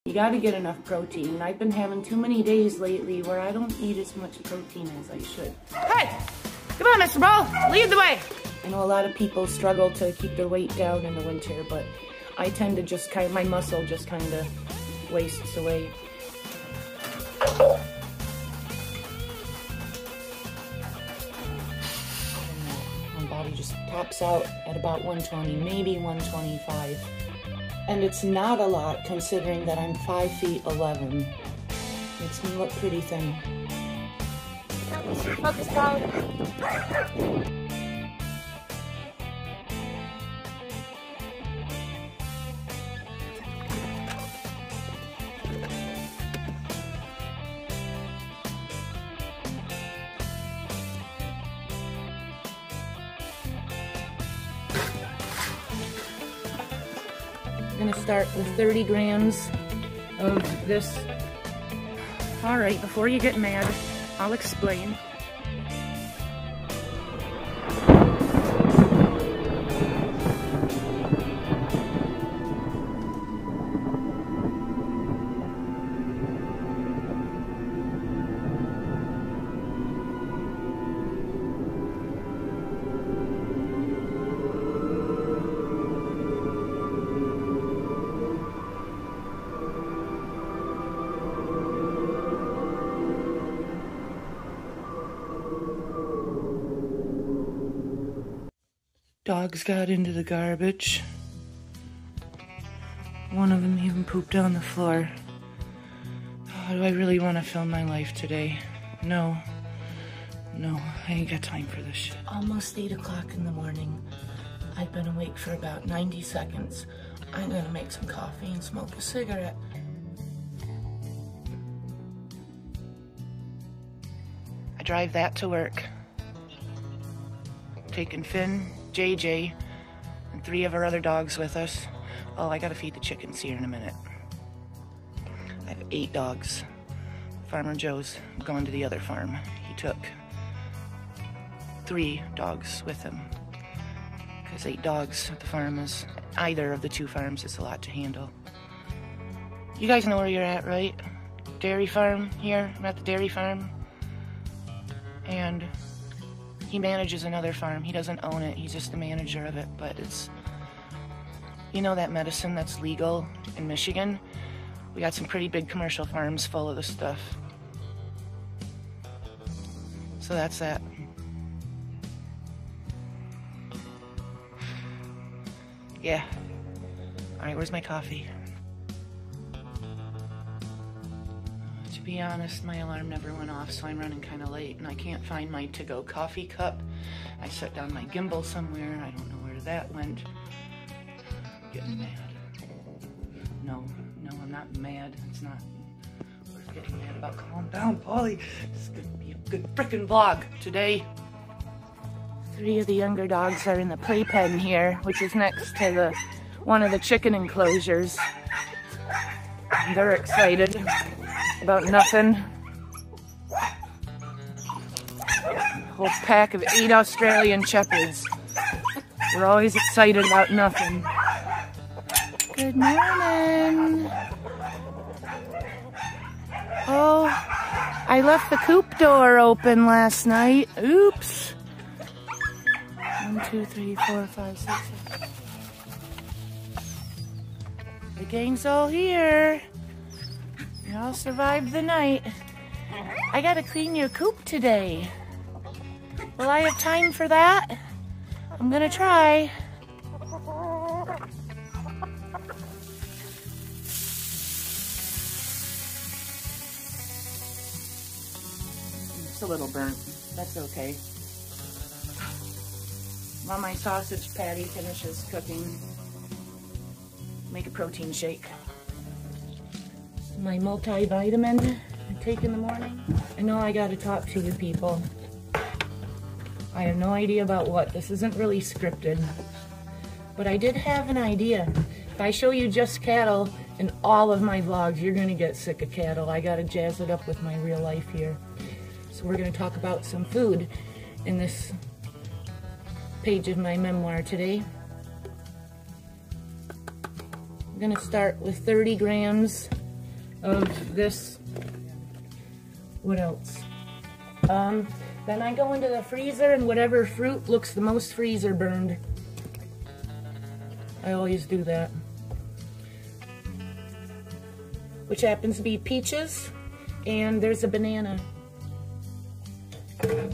You gotta get enough protein. I've been having too many days lately where I don't eat as much protein as I should. Hey! Come on, Mr. Ball! Lead the way! I know a lot of people struggle to keep their weight down in the winter, but I tend to just my muscle just kind of wastes away. My body just tops out at about 120, maybe 125. And it's not a lot considering that I'm 5 feet 11. Makes me look pretty thin. Focus, dog. I'm gonna start with 30 grams of this. All right, before you get mad, I'll explain. Dogs got into the garbage. One of them even pooped on the floor. Oh, do I really want to film my life today? No. No, I ain't got time for this shit. Almost 8 o'clock in the morning. I've been awake for about 90 seconds. I'm gonna make some coffee and smoke a cigarette. I drive that to work. Taking Finn, JJ, and 3 of our other dogs with us. Oh, I gotta feed the chickens here in a minute. I have 8 dogs. Farmer Joe's gone to the other farm. He took 3 dogs with him. Because 8 dogs at the farm is, either of the 2 farms is a lot to handle. You guys know where you're at, right? Dairy farm here. I'm at the dairy farm. And he manages another farm. He doesn't own it. He's just the manager of it. But it's, you know, that medicine that's legal in Michigan? We got some pretty big commercial farms full of this stuff. So that's that. Yeah. Alright, where's my coffee? To be honest, my alarm never went off, so I'm running kind of late, and I can't find my to-go coffee cup. I set down my gimbal somewhere. I don't know where that went. I'm getting mad. No, I'm not mad. It's not worth getting mad about. Calm down, Polly. This is gonna be a good frickin' vlog today. 3 of the younger dogs are in the playpen here, which is next to one of the chicken enclosures. And they're excited about nothing. A whole pack of 8 Australian Shepherds. We're always excited about nothing. Good morning. Oh, I left the coop door open last night. Oops. 1, 2, 3, 4, 5, 6, 7. The gang's all here. You all survived the night. I gotta clean your coop today. Will I have time for that? I'm gonna try. It's a little burnt. That's okay. While my sausage patty finishes cooking, make a protein shake. My multivitamin I take in the morning. I know I gotta talk to you people. I have no idea about what. This isn't really scripted. But I did have an idea. If I show you just cattle in all of my vlogs, you're gonna get sick of cattle. I gotta jazz it up with my real life here. So we're gonna talk about some food in this page of my memoir today. I'm gonna start with 30 grams of this. What else? Then I go into the freezer and whatever fruit looks the most freezer burned. I always do that. Which happens to be peaches, and there's a banana. This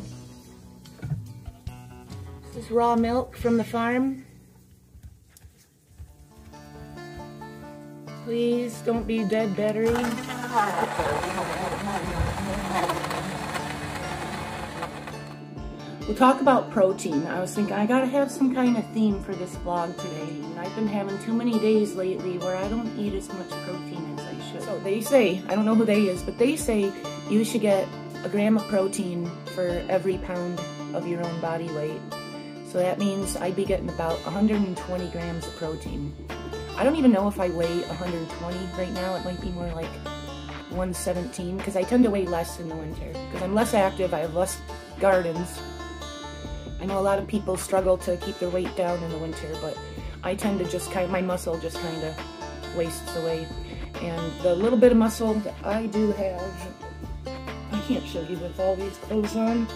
is raw milk from the farm. Please don't be dead battery. We'll talk about protein. I was thinking I gotta have some kind of theme for this vlog today, and I've been having too many days lately where I don't eat as much protein as I should. So they say, I don't know who they is, but they say you should get a gram of protein for every pound of your own body weight. So that means I'd be getting about 120 grams of protein. I don't even know if I weigh 120 right now. It might be more like 117 because I tend to weigh less in the winter because I'm less active. I have less gardens. I know a lot of people struggle to keep their weight down in the winter, but I tend to just my muscle just kind of wastes away. And the little bit of muscle that I do have, I can't show you with all these clothes on.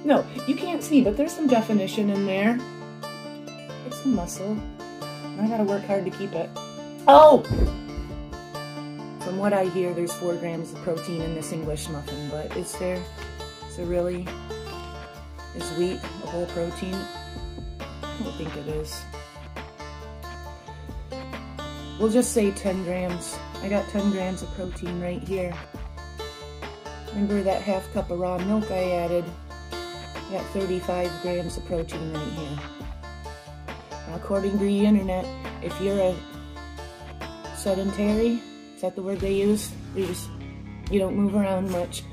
No, you can't see, but there's some definition in there. It's some muscle. I gotta work hard to keep it. Oh! From what I hear, there's 4 grams of protein in this English muffin, but is there? Is it really? Is wheat a whole protein? I don't think it is. We'll just say 10 grams. I got 10 grams of protein right here. Remember that half cup of raw milk I added? I got 35 grams of protein right here. Now, according to the internet, if you're a sedentary, is that the word they use? You don't move around much.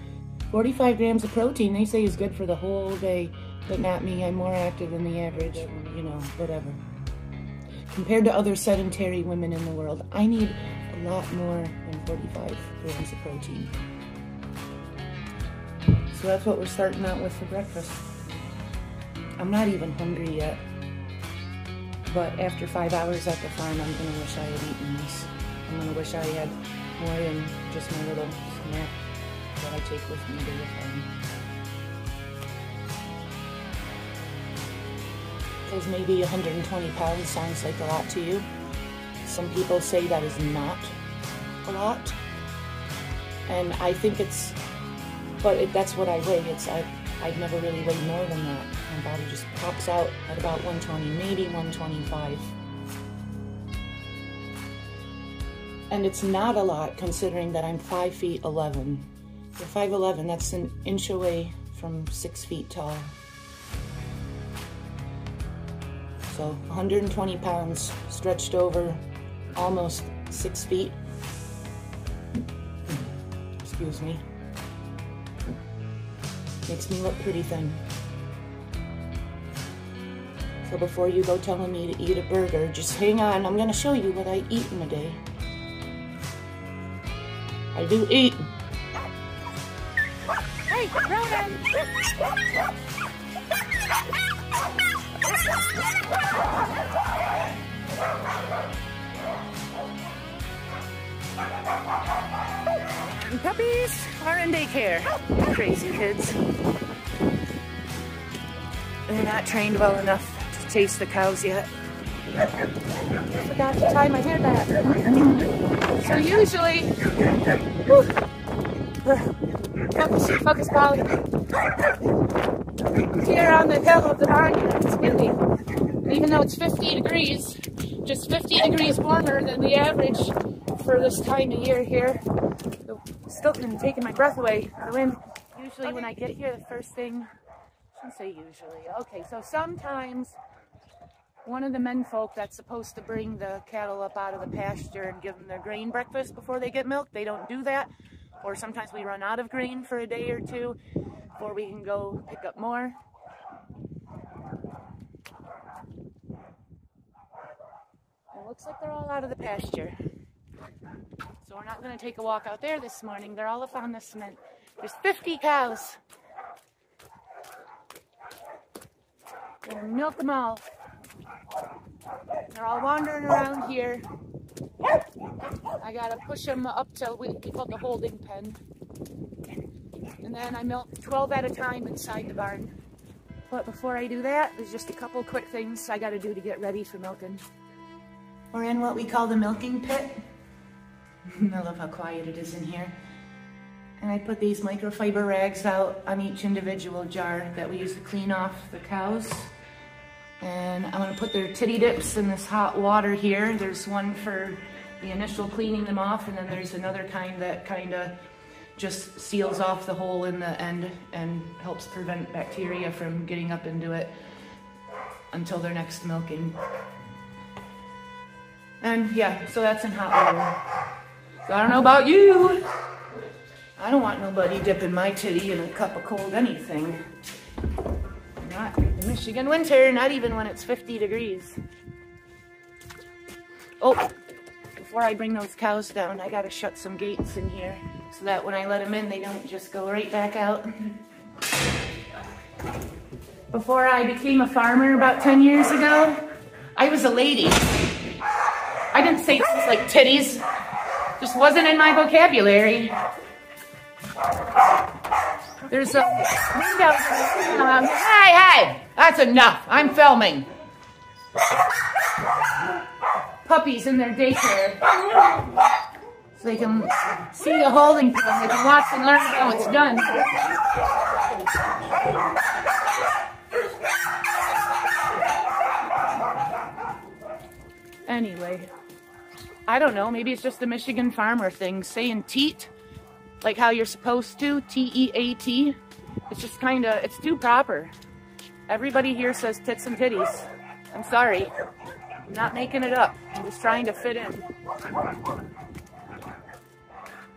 45 grams of protein, they say, is good for the whole day, but not me. I'm more active than the average, you know, whatever. Compared to other sedentary women in the world, I need a lot more than 45 grams of protein. So that's what we're starting out with for breakfast. I'm not even hungry yet, but after 5 hours at the farm, I'm gonna wish I had eaten this. I'm gonna wish I had more than just my little snack that I take with me to the farm. Because maybe 120 pounds sounds like a lot to you. Some people say that is not a lot, and I think it's, but that's what I weigh. I'd never really weigh more than that. My body just pops out at about 120, maybe 125. And it's not a lot considering that I'm 5 feet 11. For 5'11", that's an inch away from 6 feet tall. So 120 pounds stretched over almost 6 feet. Excuse me. Makes me look pretty thin. So before you go telling me to eat a burger, just hang on. I'm going to show you what I eat in a day. I do eat. Hey, Ronan! And puppies are in daycare. Crazy kids. They're not trained well enough to chase the cows yet. I forgot to tie my hair back. So usually, focus, Polly. Here on the hill of the barn, it's windy. Even though it's 50 degrees, just 50 degrees warmer than the average for this time of year here. Still taking my breath away. The wind. Usually when I get here, the first thing, I shouldn't say usually. Okay, so sometimes one of the men folk that's supposed to bring the cattle up out of the pasture and give them their grain breakfast before they get milk, they don't do that. Or sometimes we run out of grain for a day or two before we can go pick up more. It looks like they're all out of the pasture. So we're not going to take a walk out there this morning. They're all up on the cement. There's 50 cows. We're going to milk them all. They're all wandering around here. I gotta push them up to what we call the holding pen. And then I milk 12 at a time inside the barn. But before I do that, there's just a couple quick things I gotta do to get ready for milking. We're in what we call the milking pit. I love how quiet it is in here. And I put these microfiber rags out on each individual jar that we use to clean off the cows. And I'm gonna put their titty dips in this hot water here. There's one for the initial cleaning them off, and then there's another kind that kinda just seals off the hole in the end and helps prevent bacteria from getting up into it until their next milking. And yeah, so that's in hot water. So I don't know about you. I don't want nobody dipping my titty in a cup of cold anything. Not in Michigan winter, not even when it's 50 degrees. Oh, before I bring those cows down, I gotta shut some gates in here so that when I let them in, they don't just go right back out. Before I became a farmer about 10 years ago, I was a lady. I didn't say things like titties. Just wasn't in my vocabulary. There's a window. Hey, that's enough. I'm filming. Puppies in their daycare. So they can see the holding pen. They can watch and learn how it's done. Anyway, I don't know. Maybe it's just the Michigan farmer thing. Saying teat, like how you're supposed to, T-E-A-T. It's just kind of, it's too proper. Everybody here says tits and titties. I'm sorry. I'm not making it up. I'm just trying to fit in.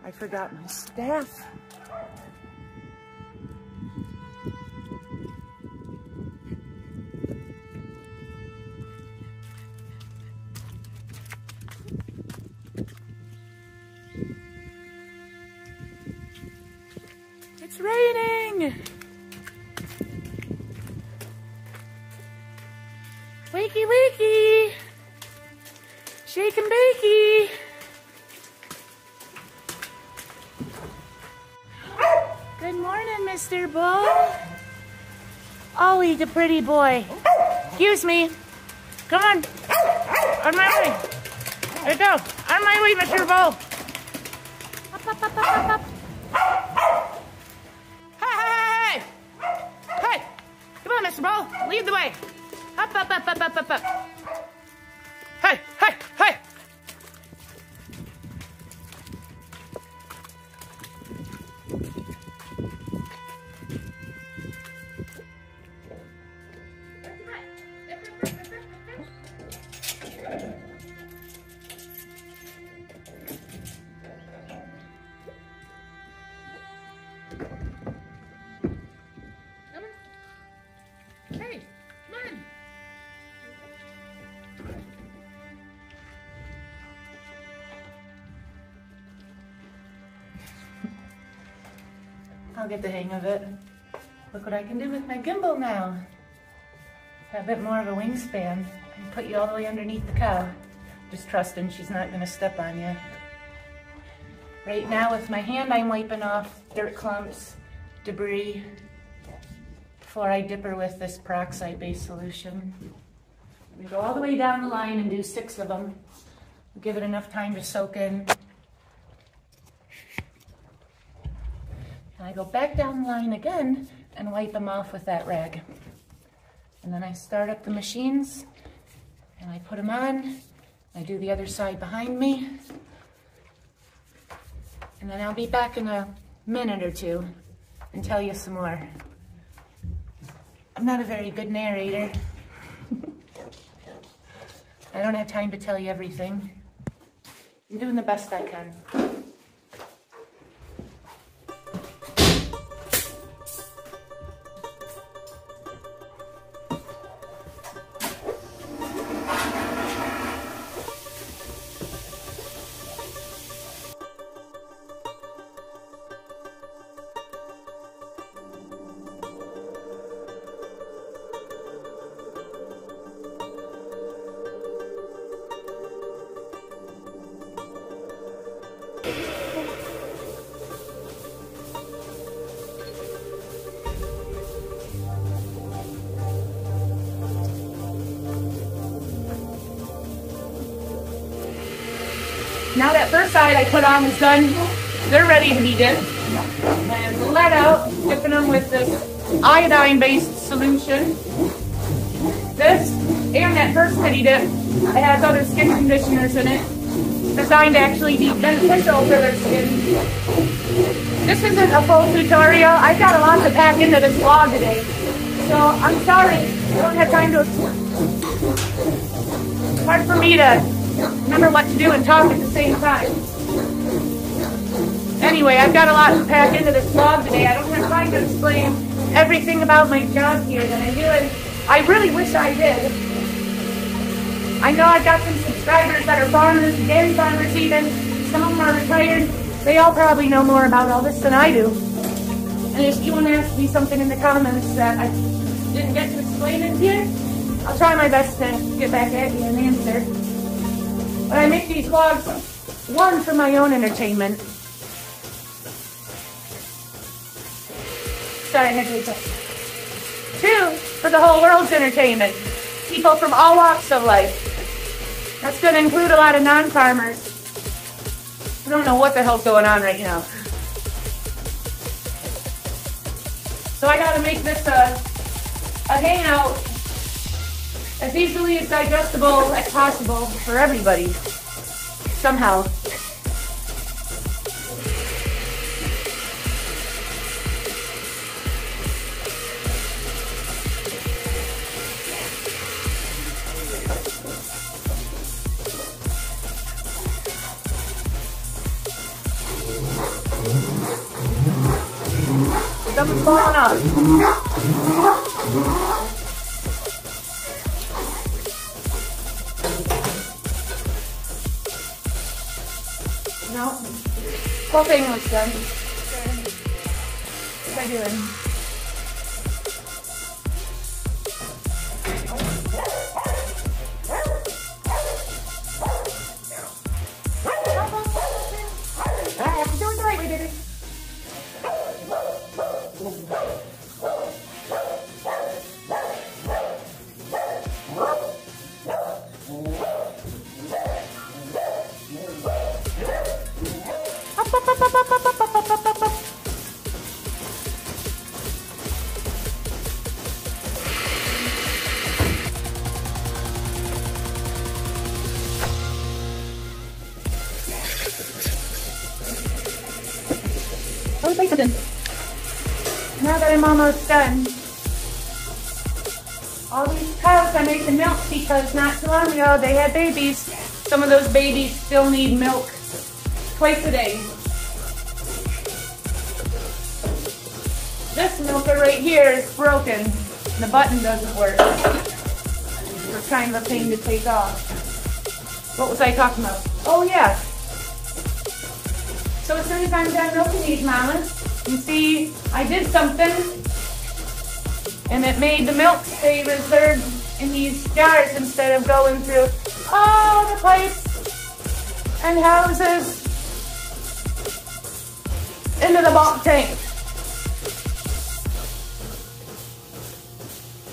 I forgot my staff. It's raining! Wakey wakey! Shake and bakey! Good morning, Mr. Bull. Ollie, the pretty boy. Excuse me. Come on. On my way. There you go. On my way, Mr. Bull. Up, up, up, up, up, up. Hey! Hey! Come on, Mr. Bull. Lead the way. Up, up, up, up, up, up, up. Hey, hey, hey! Hey, come on. I'll get the hang of it. Look what I can do with my gimbal now. Got a bit more of a wingspan. I can put you all the way underneath the cow. Just trusting she's not gonna step on you. Right now with my hand I'm wiping off dirt clumps, debris, before I dip her with this peroxide-based solution. I'm gonna go all the way down the line and do 6 of them. Give it enough time to soak in. And I go back down the line again and wipe them off with that rag. And then I start up the machines and I put them on. I do the other side behind me. And then I'll be back in a minute or two and tell you some more. I'm not a very good narrator. I don't have time to tell you everything. I'm doing the best I can. Now that first side I put on is done, they're ready to be dipped. And let out, dipping them with this iodine-based solution. This and that first pity dip, it has other skin conditioners in it, designed to actually be beneficial for their skin. This isn't a full tutorial. I've got a lot to pack into this vlog today, so I'm sorry I don't have time to. It's hard for me to remember what to do and talk at the same time. Anyway, I've got a lot to pack into this vlog today. I don't have time to explain everything about my job here that I do, and I really wish I did. I know I've got some subscribers that are farmers, dairy farmers even. Some of them are retired. They all probably know more about all this than I do. And if you want to ask me something in the comments that I didn't get to explain in here, I'll try my best to get back at you and answer. But I make these vlogs, one, for my own entertainment. Sorry, I had to adjust. Two, for the whole world's entertainment. People from all walks of life. That's going to include a lot of non-farmers. I don't know what the hell's going on right now. So I got to make this a hangout as easily as digestible as possible for everybody. Somehow. Something's falling off. No. Whole thing looks done. What am I doing? I have to do it the right way, baby. Now that I'm almost done, all these cows I make the milk because not too long ago they had babies. Some of those babies still need milk twice a day. This milker right here is broken. The button doesn't work. It's kind of a pain to take off. What was I talking about? Oh yeah. So as soon as I'm done milking these mamas, you see, I did something, and it made the milk stay reserved in these jars instead of going through all the pipes and houses into the bulk tank.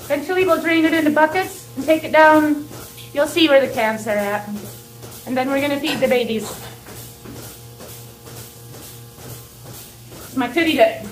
Eventually we'll drain it into buckets and take it down. You'll see where the calves are at. And then we're going to feed the babies. My titty dip.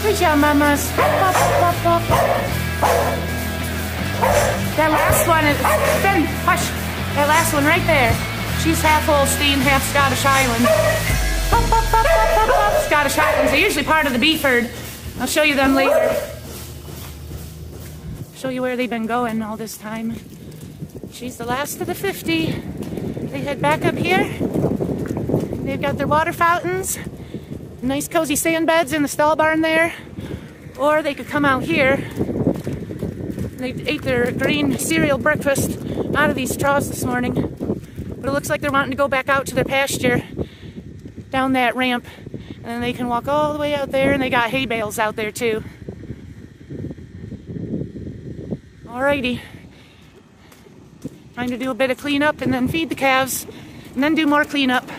Good job, mamas. That last one is, Ben, hush. That last one right there. She's half Holstein, half Scottish Highland. Scottish Highlands are usually part of the beef herd. I'll show you them later. Show you where they've been going all this time. She's the last of the 50. They head back up here. They've got their water fountains. Nice cozy sand beds in the stall barn there. Or they could come out here. They ate their green cereal breakfast out of these straws this morning. But it looks like they're wanting to go back out to their pasture down that ramp. And then they can walk all the way out there, and they got hay bales out there too. Alrighty. Trying to do a bit of cleanup and then feed the calves and then do more cleanup.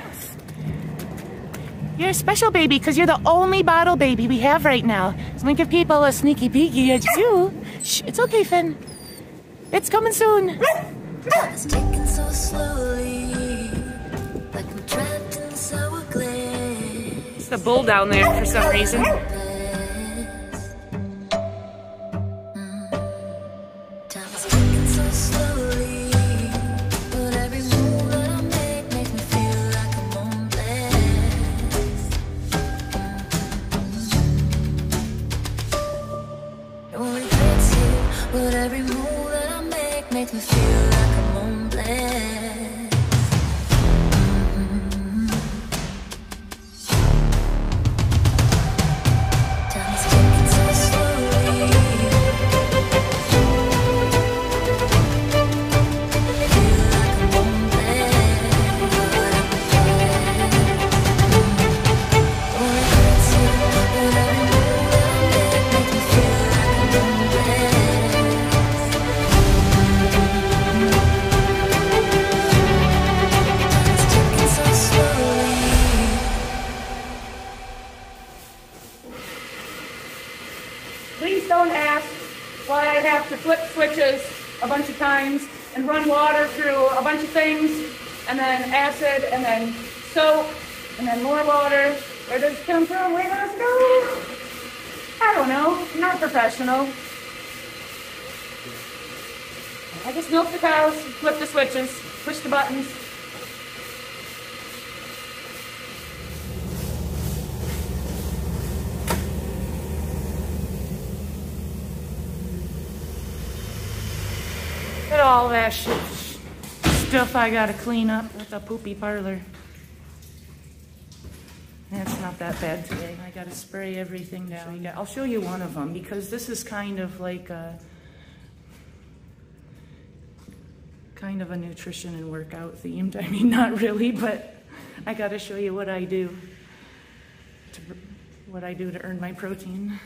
You're a special baby because you're the only bottle baby we have right now. So I'm gonna give people a sneaky peeky at you. Shh, it's okay, Finn. It's coming soon. It's taking so slowly, like I'm trapped in sour glass. It's the bull down there for some reason. Time's ticking so slowly, but every move that I make makes me feel like I'm on blast. It only takes you, but every move that I make makes me feel like I'm on blast. Time's ticking so slowly. Please don't ask why I have to flip switches a bunch of times and run water through a bunch of things, and then acid, and then soap, and then more water. Where does it come from? Where does it go? I don't know. I'm not professional. I just milk the cows, flip the switches, push the buttons. Look at all that stuff I gotta clean up. That's a poopy parlor. It's not that bad today. I gotta spray everything down. I'll show you one of them because this is kind of like a nutrition and workout themed. I mean, not really, but I gotta show you what I do. What I do to earn my protein.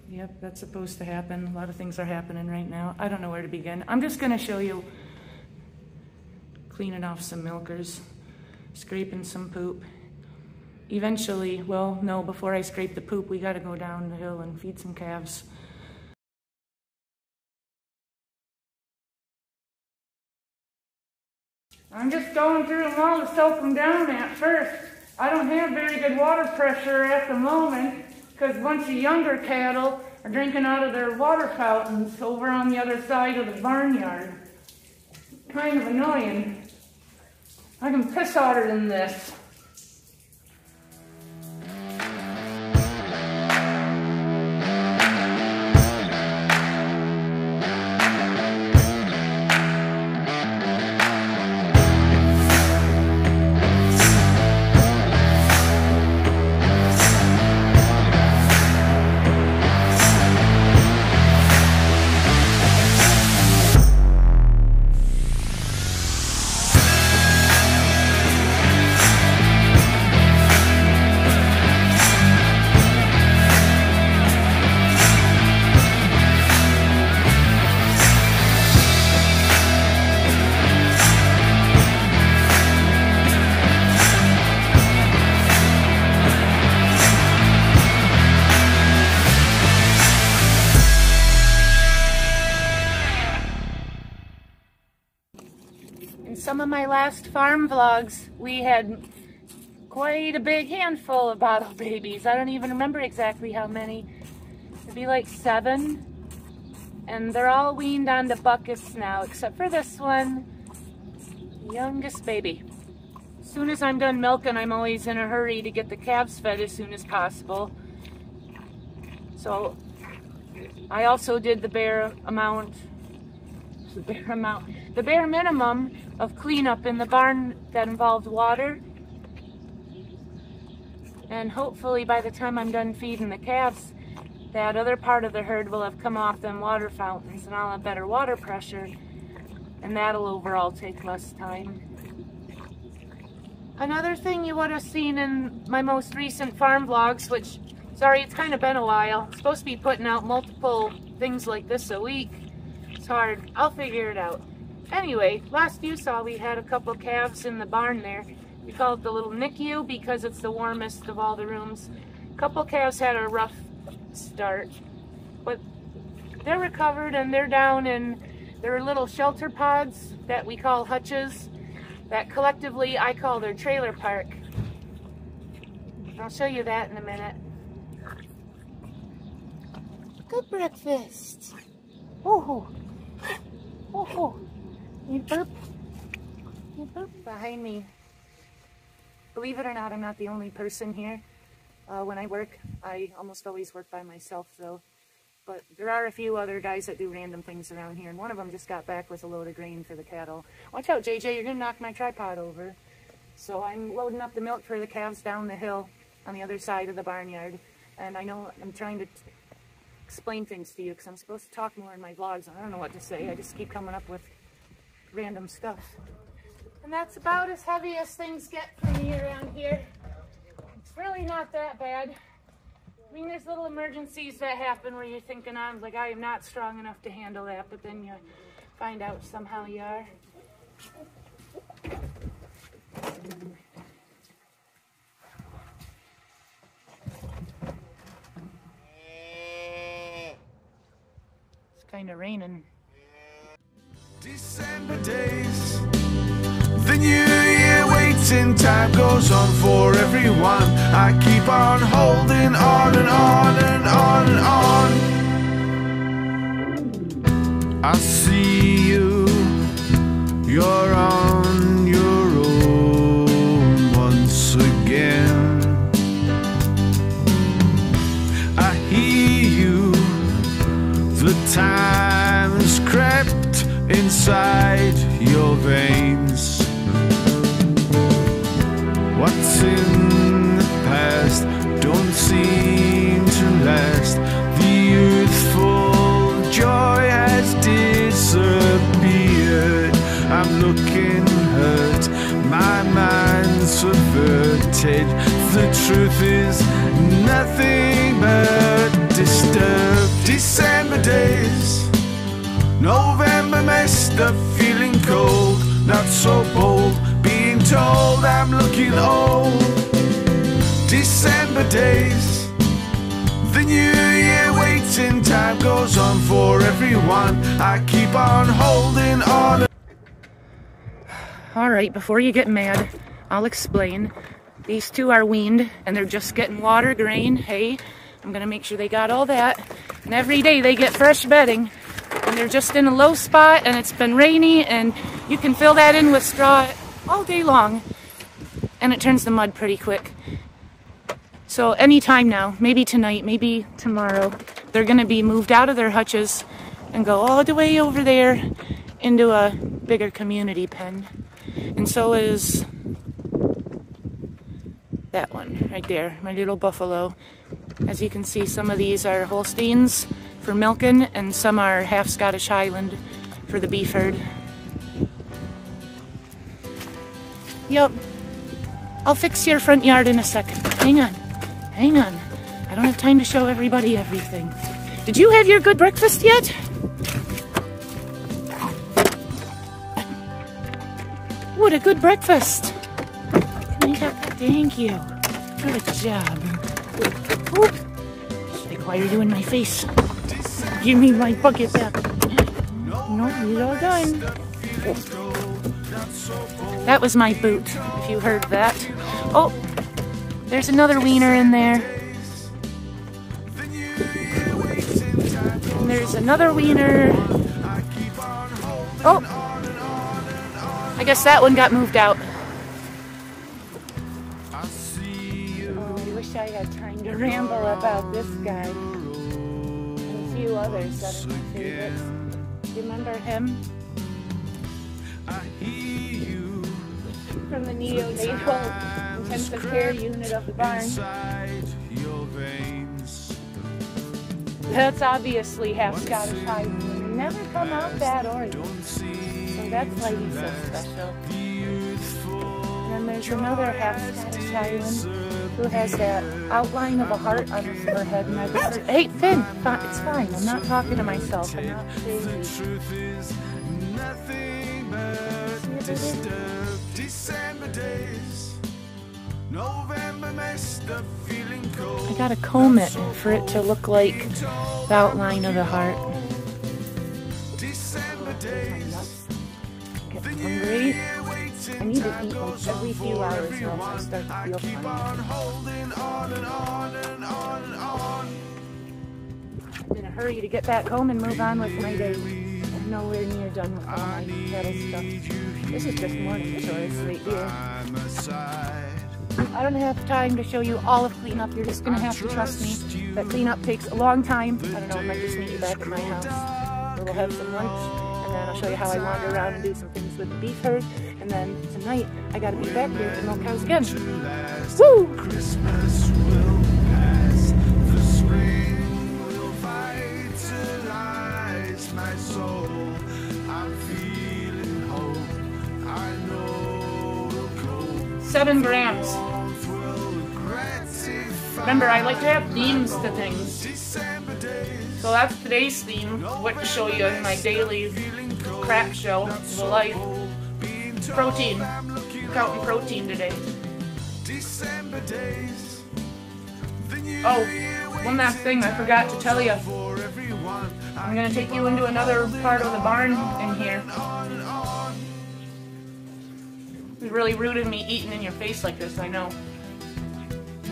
Yep, that's supposed to happen. A lot of things are happening right now. I don't know where to begin. I'm just gonna show you cleaning off some milkers, scraping some poop. Eventually, well, no, before I scrape the poop, we gotta go down the hill and feed some calves. I'm just going through them all to soak them down at first. I don't have very good water pressure at the moment because a bunch of younger cattle are drinking out of their water fountains over on the other side of the barnyard. Kind of annoying. I can piss hotter than this. Some of my last farm vlogs, we had quite a big handful of bottle babies. I don't even remember exactly how many. It'd be like 7. And they're all weaned onto buckets now, except for this one, youngest baby. As soon as I'm done milking, I'm always in a hurry to get the calves fed as soon as possible. So I also did the bare minimum of cleanup in the barn that involved water. And hopefully by the time I'm done feeding the calves, that other part of the herd will have come off them water fountains and I'll have better water pressure, and that'll overall take less time. Another thing you would have seen in my most recent farm vlogs, which, sorry, it's kind of been a while. I'm supposed to be putting out multiple things like this a week. It's hard. I'll figure it out. Anyway, last you saw we had a couple calves in the barn there. We call it the little NICU because it's the warmest of all the rooms. A couple calves had a rough start, but they're recovered and they're down in their little shelter pods that we call hutches, that collectively I call their trailer park. I'll show you that in a minute. Good breakfast. Oh, oh, you burp. You burp behind me. Believe it or not, I'm not the only person here. When I work, I almost always work by myself though. But there are a few other guys that do random things around here, and one of them just got back with a load of grain for the cattle. Watch out, JJ, you're gonna knock my tripod over. So I'm loading up the milk for the calves down the hill on the other side of the barnyard. And I know I'm trying to explain things to you because I'm supposed to talk more in my vlogs. I don't know what to say. I just keep coming up with random stuff. And that's about as heavy as things get for me around here. It's really not that bad. I mean, there's little emergencies that happen where you're thinking, I'm like, I am not strong enough to handle that, but then you find out somehow you are. It's kind of raining. December days, the new year waiting time goes on for everyone. I keep on holding on and on and on and on. I see you, you're on your own once again. I hear you, the time has crept inside your veins. What's in the past don't seem to last. The youthful joy has disappeared. I'm looking hurt, my mind's subverted. The truth is nothing but disturbed. December days, November mist, the feeling cold, not so bold, being told I'm looking old. December days, the new year waiting time goes on for everyone. I keep on holding on. Alright, before you get mad, I'll explain. These two are weaned and they're just getting water, grain, hay. I'm gonna make sure they got all that. And every day they get fresh bedding. And they're just in a low spot and it's been rainy and you can fill that in with straw all day long and it turns to mud pretty quick. So anytime now, maybe tonight, maybe tomorrow, they're going to be moved out of their hutches and go all the way over there into a bigger community pen. And so is that one right there, my little buffalo. As you can see, some of these are Holsteins for milking and some are half Scottish Highland for the beef herd. Yep, I'll fix your front yard in a second. Hang on. Hang on. I don't have time to show everybody everything. Did you have your good breakfast yet? What a good breakfast. Thank you. Good job. Oop. Like, why are you in my face? Give me my bucket back. No, it's all done. That was my boot, if you heard that. Oh, there's another wiener in there. And there's another wiener. Oh, I guess that one got moved out. Oh, I wish I had time to ramble about this guy. And a few others that are my favorites. Do you remember him? From the neonatal intensive care unit of the barn. That's obviously half Scottish Highland. They never come out bad Oregon. So that's why he's so special. And then there's another half Scottish Highland who has that outline of a heart on his forehead. And I've heard, hey, Finn, it's fine. I'm not talking to myself. I'm not saying December days, November makes the feeling cold. I gotta comb it for it to look like the outline of the heart. December days, Get hungry. I need to eat like every few hours or else I start to feel keep funny. on holding on and on and on and on. I'm in a hurry to get back home and move on with my day. I'm nowhere near done with all my cattle stuff. This is just morning chores right here. I don't have time to show you all of cleanup. You're just gonna have to trust me that cleanup takes a long time. I don't know, I might just meet you back at my house where we'll have some lunch, and then I'll show you how I wander around and do some things with the beef herd. And then tonight I gotta be back here to milk cows again. Woo! Christmas will pass, the spring will vitalize my soul. I'm feeling hope, I know it'll go. 7 grams. Remember, I like to have themes to things. So that's today's theme, what to show you in my daily crap show, the life. Protein. Counting protein today. Oh, one last thing I forgot to tell you. I'm going to take you into another part of the barn in here. It's really rude of me eating in your face like this, I know.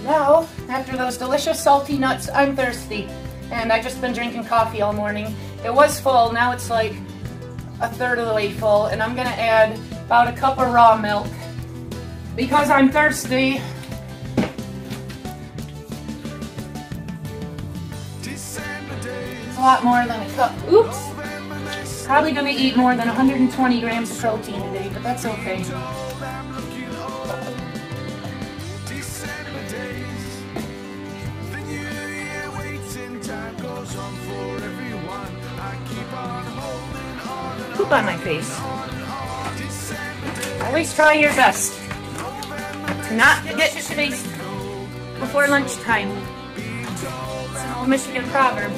Now, after those delicious salty nuts, I'm thirsty. And I've just been drinking coffee all morning. It was full, now it's like a third of the way full. And I'm going to add about a cup of raw milk because I'm thirsty. It's a lot more than a cup. Oops! Probably going to eat more than 120 grams of protein today, but that's okay. Poop on my face. Always try your best to not get spaced before lunchtime. It's an old Michigan proverb.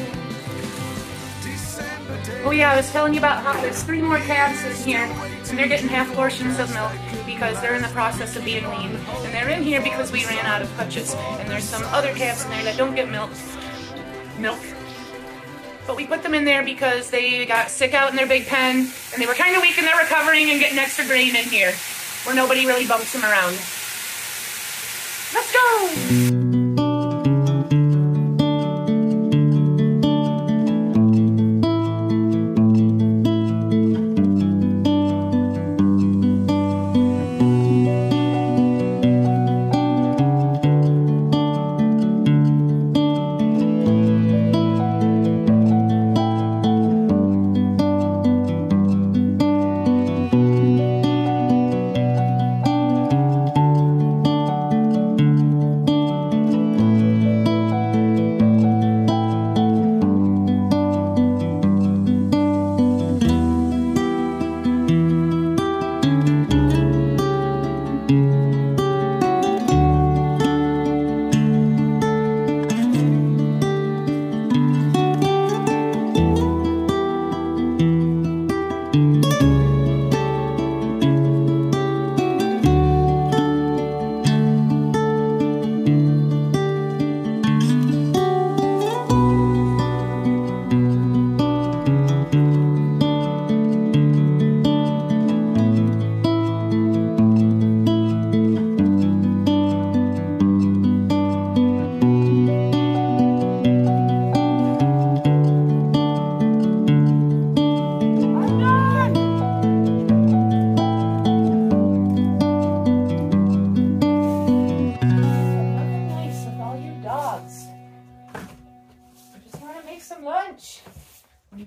Oh yeah, I was telling you about how there's 3 more calves in here, and they're getting half portions of milk because they're in the process of being weaned. And they're in here because we ran out of hutches. And there's some other calves in there that don't get milk. But we put them in there because they got sick out in their big pen, and they were kind of weak and they're recovering and getting extra grain in here, where nobody really bumps them around. Let's go!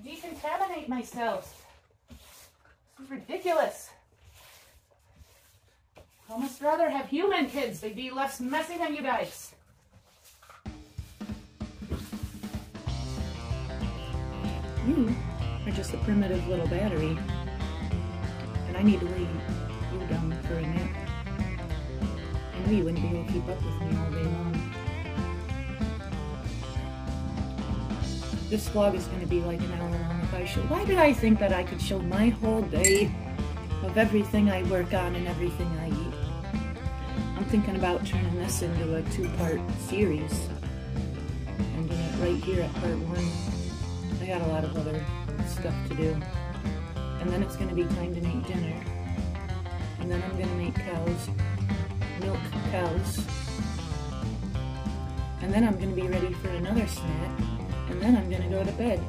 Decontaminate myself. This is ridiculous. I'd almost rather have human kids. They'd be less messy than you guys. You are just a primitive little battery, and I need to lay you down for a nap. I know you wouldn't be able to keep up with me all day long. This vlog is going to be like an hour long if I show. Why did I think that I could show my whole day of everything I work on and everything I eat? I'm thinking about turning this into a 2-part series. I'm doing it right here at part 1. I got a lot of other stuff to do. And then it's going to be time to make dinner. And then I'm going to make milk cows. And then I'm going to be ready for another snack. And then I'm going to go to bed.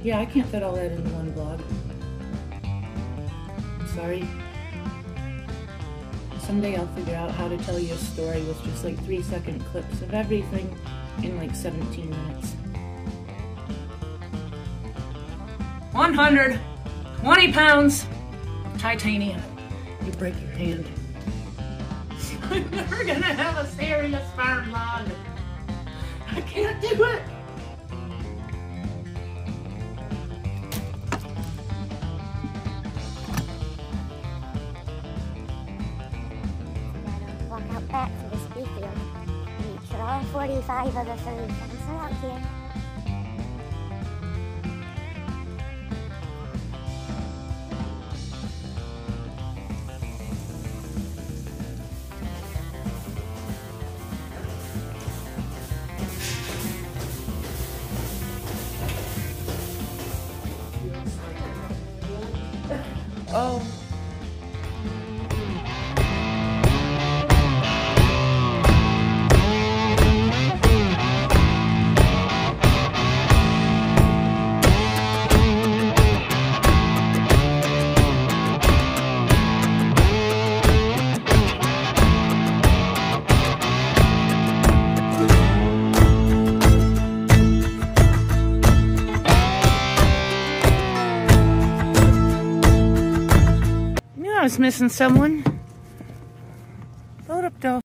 Yeah, I can't fit all that into one vlog. Sorry. Someday I'll figure out how to tell you a story with just like 3-second clips of everything in like 17 minutes. 120 pounds of titanium. You break your hand. I'm never gonna have a serious farm log. I can't do it. Walk out back to this bee field and eat all 45 of the food plants are out here. Oh. I was missing someone.